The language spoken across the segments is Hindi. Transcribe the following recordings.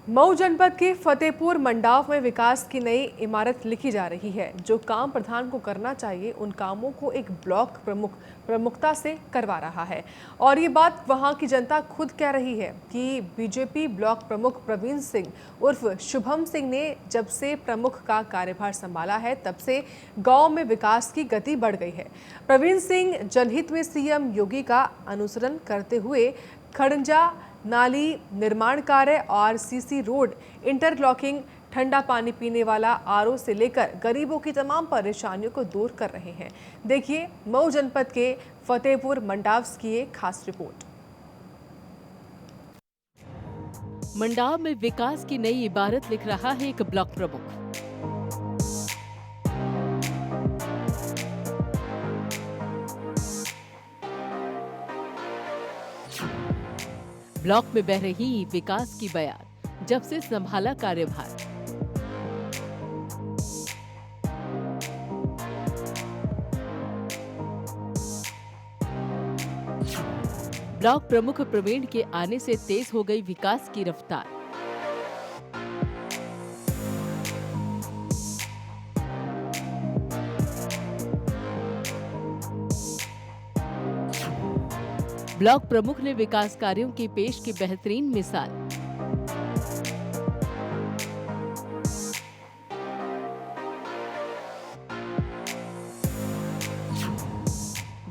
मऊ जनपद के फतेहपुर मंडाव में विकास की नई इमारत लिखी जा रही है। जो काम प्रधान को करना चाहिए उन कामों को एक ब्लॉक प्रमुख प्रमुखता से करवा रहा है। और ये बात वहां की जनता खुद कह रही है कि बीजेपी ब्लॉक प्रमुख प्रवीण सिंह उर्फ शुभम सिंह ने जब से प्रमुख का कार्यभार संभाला है तब से गांव में विकास की गति बढ़ गई है। प्रवीण सिंह जनहित में सीएम योगी का अनुसरण करते हुए खड़ंजा नाली निर्माण कार्य और सीसी रोड इंटरलॉकिंग, ठंडा पानी पीने वाला आरओ से लेकर गरीबों की तमाम परेशानियों को दूर कर रहे हैं। देखिए मऊ जनपद के फतेहपुर मंडाव की एक खास रिपोर्ट। मंडाव में विकास की नई इबारत लिख रहा है एक ब्लॉक प्रमुख। ब्लॉक में बह रही विकास की बयार जब से संभाला कार्यभार। ब्लॉक प्रमुख प्रवीण के आने से तेज हो गई विकास की रफ्तार। ब्लॉक प्रमुख ने विकास कार्यों की पेश की बेहतरीन मिसाल।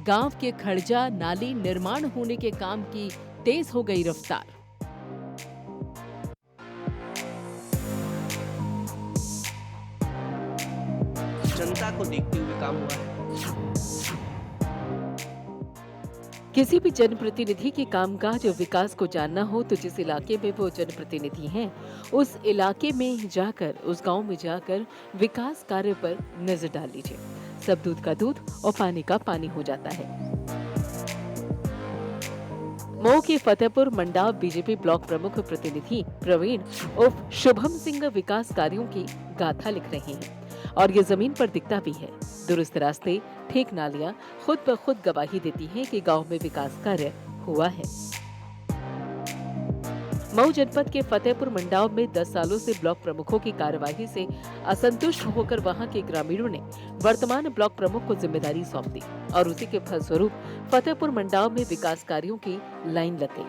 गांव के खड़जा नाली निर्माण होने के काम की तेज हो गई रफ्तार। जनता को देखते हुए काम हुआ है। किसी भी जनप्रतिनिधि के कामकाज और विकास को जानना हो तो जिस इलाके में वो जनप्रतिनिधि हैं, उस इलाके में जाकर, उस गांव में जाकर विकास कार्य पर नजर डाल लीजिए। सब दूध का दूध और पानी का पानी हो जाता है। मऊ के फतेहपुर मंडाव बीजेपी ब्लॉक प्रमुख प्रतिनिधि प्रवीण उर्फ शुभम सिंह विकास कार्यों की गाथा लिख रहे हैं और ये जमीन पर दिखता भी है। दुरुस्त रास्ते, ठीक नालियां खुद ब खुद गवाही देती हैं कि गांव में विकास कार्य हुआ है। मऊ जनपद के फतेहपुर मंडाव में 10 सालों से ब्लॉक प्रमुखों की कार्यवाही से असंतुष्ट होकर वहां के ग्रामीणों ने वर्तमान ब्लॉक प्रमुख को जिम्मेदारी सौंप दी और उसी के फलस्वरूप फतेहपुर मंडाव में विकास कार्यों की लाइन लग गई।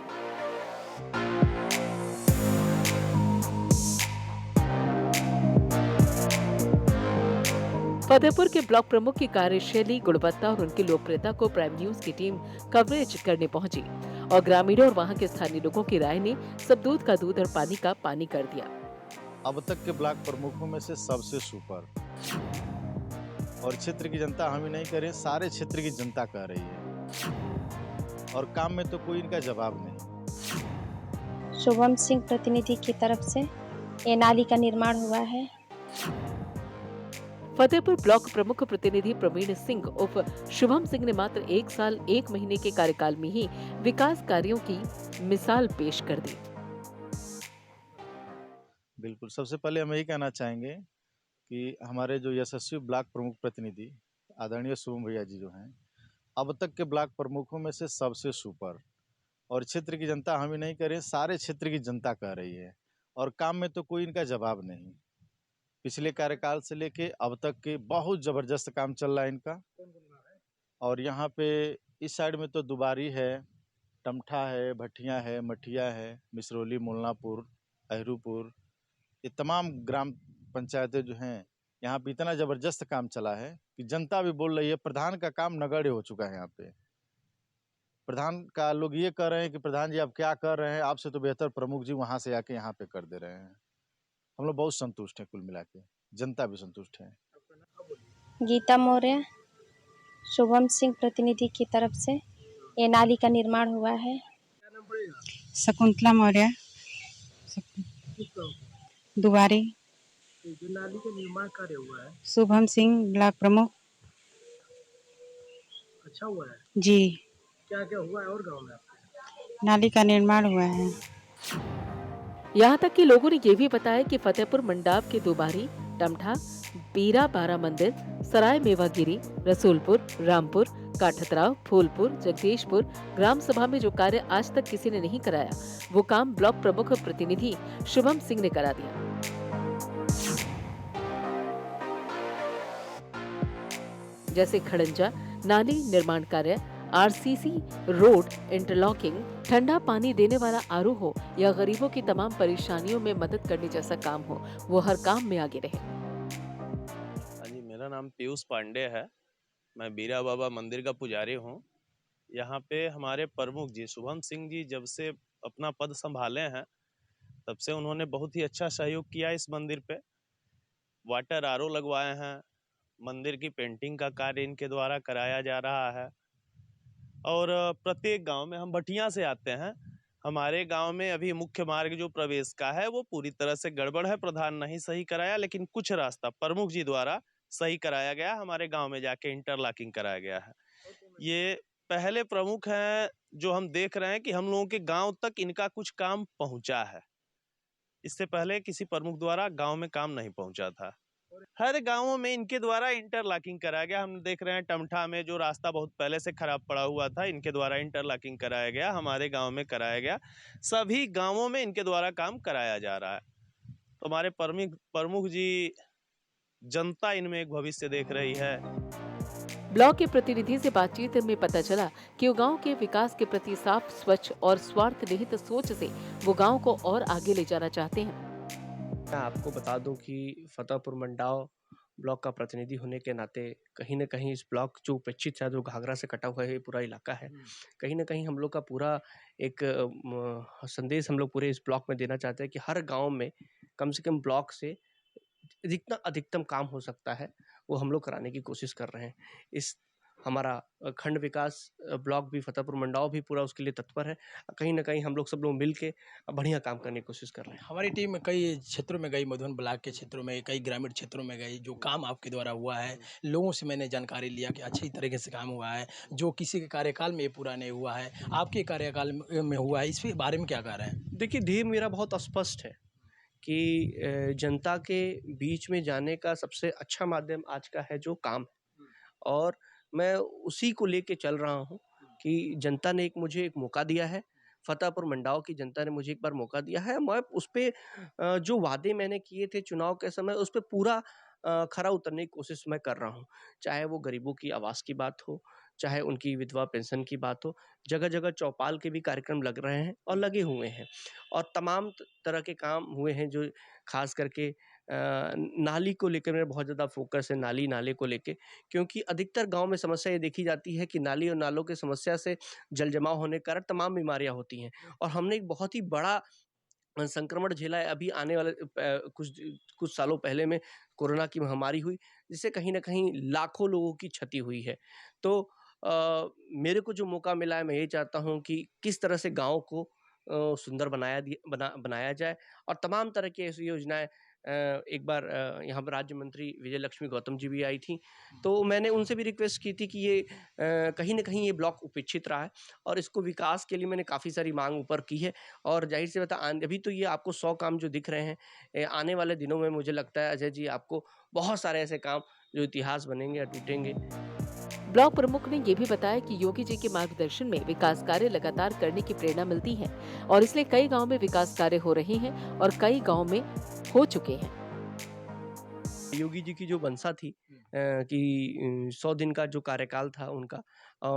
फतेहपुर के ब्लॉक प्रमुख की कार्यशैली, गुणवत्ता और उनकी लोकप्रियता को प्राइम न्यूज की टीम कवरेज करने पहुंची और ग्रामीणों और वहां के स्थानीय लोगों की राय ने सब दूध का दूध और पानी का पानी कर दिया। अब तक के ब्लॉक प्रमुखों में से सबसे सुपर, और क्षेत्र की जनता हम ही नहीं कह रहे, सारे क्षेत्र की जनता कह रही है और काम में तो कोई इनका जवाब नहीं। शुभम सिंह प्रतिनिधि की तरफ से ये नाली का निर्माण हुआ है। फतेहपुर ब्लॉक प्रमुख प्रतिनिधि प्रवीण सिंह उर्फ शुभम सिंह ने मात्र 1 साल 1 महीने के कार्यकाल में ही विकास कार्यों की मिसाल पेश कर दी। बिल्कुल, सबसे पहले हम यही कहना चाहेंगे कि हमारे जो यशस्वी ब्लॉक प्रमुख प्रतिनिधि आदरणीय शुभम भैया जी जो हैं, अब तक के ब्लॉक प्रमुखों में से सबसे सुपर, और क्षेत्र की जनता हम ही नहीं कह रहे, सारे क्षेत्र की जनता कह रही है और काम में तो कोई इनका जवाब नहीं। पिछले कार्यकाल से लेके अब तक के बहुत जबरदस्त काम चल रहा है इनका। और यहाँ पे इस साइड में तो दुबारी है, टमठा है, भटिया है, मठिया है, मिसरौली, मुलनापुर, अहरूपुर, ये तमाम ग्राम पंचायतें जो हैं, यहाँ पे इतना जबरदस्त काम चला है कि जनता भी बोल रही है। प्रधान का काम नगण्य हो चुका है यहाँ पे। प्रधान का लोग ये कह रहे हैं कि प्रधान जी आप क्या कर रहे हैं, आपसे तो बेहतर प्रमुख जी वहाँ से आके यहाँ पे कर दे रहे हैं। हम लोग बहुत संतुष्ट हैं, कुल मिला के जनता भी संतुष्ट है। गीता मौर्य, शुभम सिंह प्रतिनिधि की तरफ से ये नाली का निर्माण हुआ है। शकुंतला मौर्य, दुबारी। जो नाली का निर्माण कार्य हुआ है, शुभम सिंह ब्लॉक प्रमुख। अच्छा हुआ है जी। क्या क्या हुआ है और गाँव में आपके? नाली का निर्माण हुआ है। यहाँ तक कि लोगों ने ये भी बताया कि फतेहपुर मंडाव के दुबारी, टमठा, बीरा बारा मंदिर, सराय मेवागिरी, रसूलपुर, रामपुर, काठतराव, फूलपुर, जगदीशपुर ग्राम सभा में जो कार्य आज तक किसी ने नहीं कराया, वो काम ब्लॉक प्रमुख प्रतिनिधि शुभम सिंह ने करा दिया। जैसे खड़ंजा नाली निर्माण कार्य, आरसीसी रोड इंटरलॉकिंग, ठंडा पानी देने वाला आरओ हो या गरीबों की तमाम परेशानियों में मदद करने जैसा काम हो, वो हर काम में आगे रहे। हाँ जी, मेरा नाम पीयूष पांडे है। मैं बीरा बाबा मंदिर का पुजारी हूँ। यहाँ पे हमारे प्रमुख जी शुभम सिंह जी जब से अपना पद संभाले हैं, तब से उन्होंने बहुत ही अच्छा सहयोग किया इस मंदिर पे। वाटर आरओ लगवाए हैं, मंदिर की पेंटिंग का कार्य इनके द्वारा कराया जा रहा है। और प्रत्येक गांव में, हम भटिया से आते हैं, हमारे गांव में अभी मुख्य मार्ग जो प्रवेश का है वो पूरी तरह से गड़बड़ है, प्रधान नहीं सही कराया, लेकिन कुछ रास्ता प्रमुख जी द्वारा सही कराया गया। हमारे गांव में जाके इंटरलॉकिंग कराया गया है। ये पहले प्रमुख हैं जो हम देख रहे हैं कि हम लोगों के गांव तक इनका कुछ काम पहुंचा है। इससे पहले किसी प्रमुख द्वारा गांव में काम नहीं पहुंचा था। हर गांवों में इनके द्वारा इंटरलॉकिंग कराया गया। हम देख रहे हैं टमठा में जो रास्ता बहुत पहले से खराब पड़ा हुआ था, इनके द्वारा इंटरलॉकिंग कराया गया, हमारे गांव में कराया गया। सभी गांवों में इनके द्वारा काम कराया जा रहा है। तो हमारे प्रमुख जी, जनता इनमें एक भविष्य देख रही है। ब्लॉक के प्रतिनिधि से बातचीत में पता चला कि वो गांव के विकास के प्रति साफ, स्वच्छ और स्वार्थ रहित सोच से वो गांव को और आगे ले जाना चाहते हैं। मैं आपको बता दूं कि फतेहपुर मंडाव ब्लॉक का प्रतिनिधि होने के नाते कहीं न कहीं इस ब्लॉक जो उपेक्षित है, जो घाघरा से कटा हुआ है, ये पूरा इलाका है, कहीं न कहीं हम लोग का पूरा एक संदेश हम लोग पूरे इस ब्लॉक में देना चाहते हैं कि हर गांव में कम से कम ब्लॉक से जितना अधिकतम काम हो सकता है वो हम लोग कराने की कोशिश कर रहे हैं। इस हमारा खंड विकास ब्लॉक भी, फतेहपुर मंडाव भी पूरा उसके लिए तत्पर है। कहीं न कहीं हम लोग सब लोग मिल के बढ़िया काम करने की कोशिश कर रहे हैं। हमारी टीम कई क्षेत्रों में गई, मधुबन ब्लॉक के क्षेत्रों में, कई ग्रामीण क्षेत्रों में गई। जो काम आपके द्वारा हुआ है, लोगों से मैंने जानकारी लिया कि अच्छी तरीके से काम हुआ है, जो किसी के कार्यकाल में ये पूरा नहीं हुआ है, आपके कार्यकाल में हुआ है। इस बारे में क्या कह रहे हैं? देखिए, ध्येय मेरा बहुत स्पष्ट है कि जनता के बीच में जाने का सबसे अच्छा माध्यम आज का है जो काम है, और मैं उसी को लेके चल रहा हूँ कि जनता ने मुझे एक मौका दिया है। फतेहपुर मंडाव की जनता ने मुझे एक बार मौका दिया है। मैं उस पे जो वादे मैंने किए थे चुनाव के समय, उस पे पूरा खरा उतरने की कोशिश मैं कर रहा हूँ। चाहे वो गरीबों की आवास की बात हो, चाहे उनकी विधवा पेंशन की बात हो, जगह-जगह चौपाल के भी कार्यक्रम लग रहे हैं और लगे हुए हैं, और तमाम तरह के काम हुए हैं जो खास करके नाली को लेकर मेरा बहुत ज़्यादा फोकस है, नाली नाले को लेके, क्योंकि अधिकतर गाँव में समस्या ये देखी जाती है कि नाली और नालों की समस्या से जल जमाव होने के कारण तमाम बीमारियाँ होती हैं, और हमने एक बहुत ही बड़ा संक्रमण झेला है। अभी आने वाले कुछ सालों पहले में कोरोना की महामारी हुई, जिससे कहीं न कहीं लाखों लोगों की क्षति हुई है। तो मेरे को जो मौका मिला है, मैं ये चाहता हूँ कि किस तरह से गाँव को सुंदर बनाया जाए, और तमाम तरह की ऐसी योजनाएँ एक बार यहाँ पर राज्य मंत्री विजय लक्ष्मी गौतम जी भी आई थीं, तो मैंने उनसे भी रिक्वेस्ट की थी कि ये कहीं न कहीं ये ब्लॉक उपेक्षित रहा है, और इसको विकास के लिए मैंने काफ़ी सारी माँग ऊपर की है। और ज़ाहिर-सी बात है, अभी तो ये आपको 100 काम जो दिख रहे हैं, आने वाले दिनों में मुझे लगता है अजय जी, आपको बहुत सारे ऐसे काम जो इतिहास बनेंगे या टूटेंगे। ब्लॉक प्रमुख ने ये भी बताया कि योगी जी के मार्गदर्शन में विकास कार्य लगातार करने की प्रेरणा मिलती है और इसलिए कई गांव में विकास कार्य हो रहे हैं और कई गांव में हो चुके हैं। योगी जी की जो मंशा थी कि 100 दिन का जो कार्यकाल था उनका,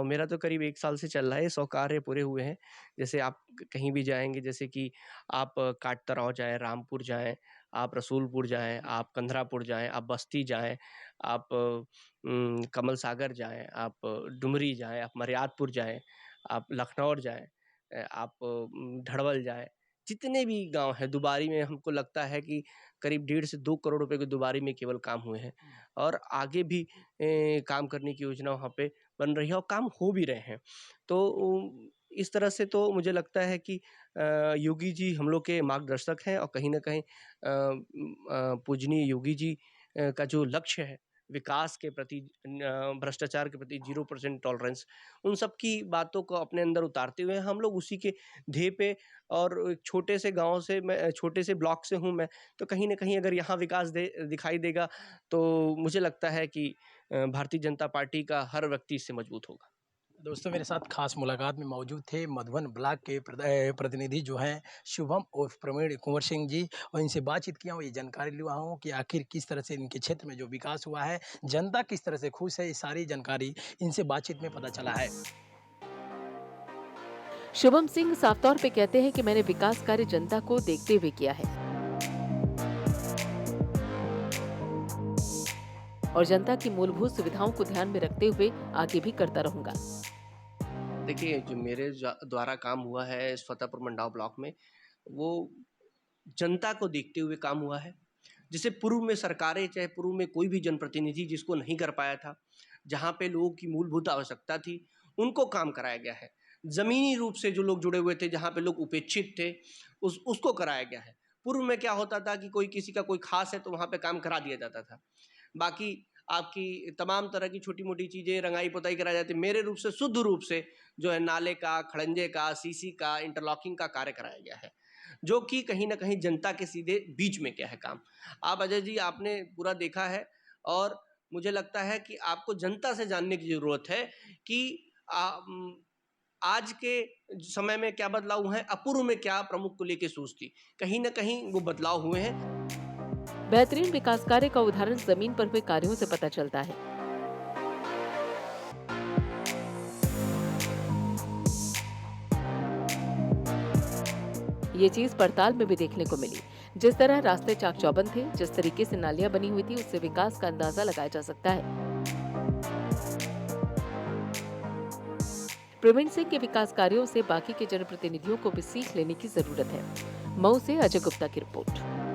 मेरा तो करीब 1 साल से चल रहा है, 100 कार्य पूरे हुए हैं। जैसे आप कहीं भी जाएँगे, जैसे कि आप काठतराव जाएँ, रामपुर जाएँ, आप रसूलपुर जाएँ, आप कंधरापुर जाएँ, आप बस्ती जाएँ, आप कमल सागर जाएँ, आप डुमरी जाएँ, आप मर्यादपुर जाएँ, आप लखनौर जाएँ, आप धड़वल जाएँ। जितने भी गाँव हैं, दुबारी में हमको लगता है कि करीब 1.5 से 2 करोड़ रुपए की दुबारी में केवल काम हुए हैं, और आगे भी काम करने की योजना वहाँ पे बन रही है और काम हो भी रहे हैं। तो इस तरह से तो मुझे लगता है कि योगी जी हम लोग के मार्गदर्शक हैं, और कहीं न कहीं पूजनीय योगी जी का जो लक्ष्य है विकास के प्रति, भ्रष्टाचार के प्रति 0% टॉलरेंस, उन सब की बातों को अपने अंदर उतारते हुए हम लोग उसी के ध्येय पे, और एक छोटे से गांव से, मैं छोटे से ब्लॉक से हूं मैं, तो कहीं ना कहीं अगर यहाँ विकास दिखाई देगा तो मुझे लगता है कि भारतीय जनता पार्टी का हर व्यक्ति इससे मजबूत होगा। दोस्तों, मेरे साथ खास मुलाकात में मौजूद थे मधुबन ब्लॉक के प्रतिनिधि जो हैं शुभम और प्रवीण कुंवर सिंह जी, और इनसे बातचीत किया हूँ, ये जानकारी लिया हूँ कि आखिर किस तरह से इनके क्षेत्र में जो विकास हुआ है, जनता किस तरह से खुश है, ये सारी जानकारी इनसे बातचीत में पता चला है। शुभम सिंह साफ तौर पे कहते हैं कि मैंने विकास कार्य जनता को देखते हुए किया है और जनता की मूलभूत सुविधाओं को ध्यान में रखते हुए आगे भी करता रहूंगा। देखिए, जो मेरे द्वारा काम हुआ है इस फतेहपुर मंडाव ब्लॉक में, वो जनता को देखते हुए काम हुआ है, जिसे पूर्व में सरकारें, चाहे पूर्व में कोई भी जनप्रतिनिधि जिसको नहीं कर पाया था, जहाँ पे लोगों की मूलभूत आवश्यकता थी, उनको काम कराया गया है। जमीनी रूप से जो लोग जुड़े हुए थे, जहाँ पे लोग उपेक्षित थे, उसको कराया गया है। पूर्व में क्या होता था कि कोई किसी का कोई खास है तो वहाँ पे काम करा दिया जाता था, बाकी आपकी तमाम तरह की छोटी मोटी चीज़ें, रंगाई पुताई कराई जाती। मेरे रूप से, शुद्ध रूप से जो है नाले का, खड़ंजे का, सीसी का, इंटरलॉकिंग का कार्य कराया गया है, जो कि कहीं ना कहीं जनता के सीधे बीच में क्या है काम। आप अजय जी, आपने पूरा देखा है, और मुझे लगता है कि आपको जनता से जानने की ज़रूरत है कि आज के समय में क्या बदलाव हुए हैं, अपूर्व में क्या प्रमुख को लेकर सोच थी, कहीं ना कहीं वो बदलाव हुए हैं। बेहतरीन विकास कार्य का उदाहरण जमीन पर हुए कार्यों से पता चलता है। ये चीज पड़ताल में भी देखने को मिली। जिस तरह रास्ते चाक चौबंद थे, जिस तरीके से नालियां बनी हुई थी, उससे विकास का अंदाजा लगाया जा सकता है। प्रवीण सिंह के विकास कार्यों से बाकी के जनप्रतिनिधियों को भी सीख लेने की जरूरत है। मऊ से अजय गुप्ता की रिपोर्ट।